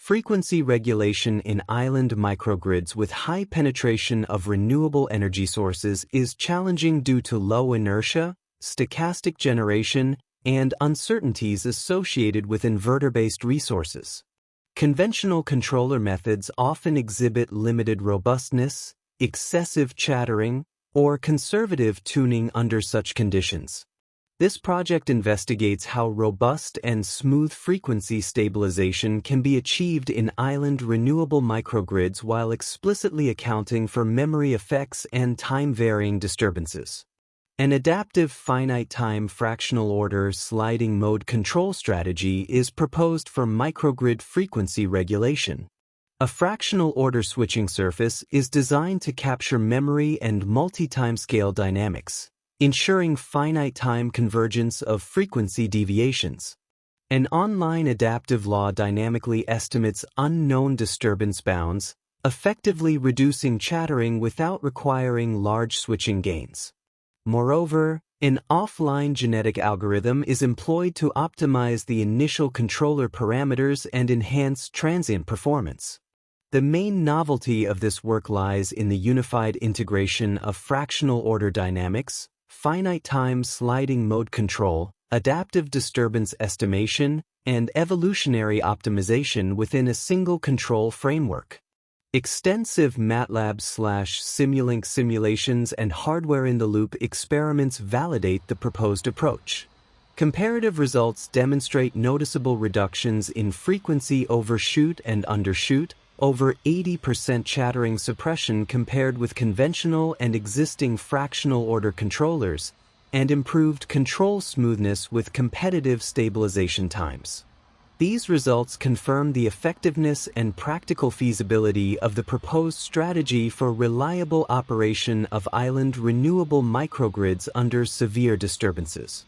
Frequency regulation in island microgrids with high penetration of renewable energy sources is challenging due to low inertia, stochastic generation, and uncertainties associated with inverter-based resources. Conventional controller methods often exhibit limited robustness, excessive chattering, or conservative tuning under such conditions. This project investigates how robust and smooth frequency stabilization can be achieved in island renewable microgrids while explicitly accounting for memory effects and time-varying disturbances. An adaptive finite-time fractional-order sliding mode control strategy is proposed for microgrid frequency regulation. A fractional-order switching surface is designed to capture memory and multi-timescale dynamics, ensuring finite-time convergence of frequency deviations. An online adaptive law dynamically estimates unknown disturbance bounds, effectively reducing chattering without requiring large switching gains. Moreover, an offline genetic algorithm is employed to optimize the initial controller parameters and enhance transient performance. The main novelty of this work lies in the unified integration of fractional order dynamics, finite-time sliding mode control, adaptive disturbance estimation, and evolutionary optimization within a single control framework. Extensive MATLAB/Simulink simulations and hardware-in-the-loop experiments validate the proposed approach. Comparative results demonstrate noticeable reductions in frequency overshoot and undershoot, over 80% chattering suppression compared with conventional and existing fractional-order controllers, and improved control smoothness with competitive stabilization times. These results confirm the effectiveness and practical feasibility of the proposed strategy for reliable operation of island renewable microgrids under severe disturbances.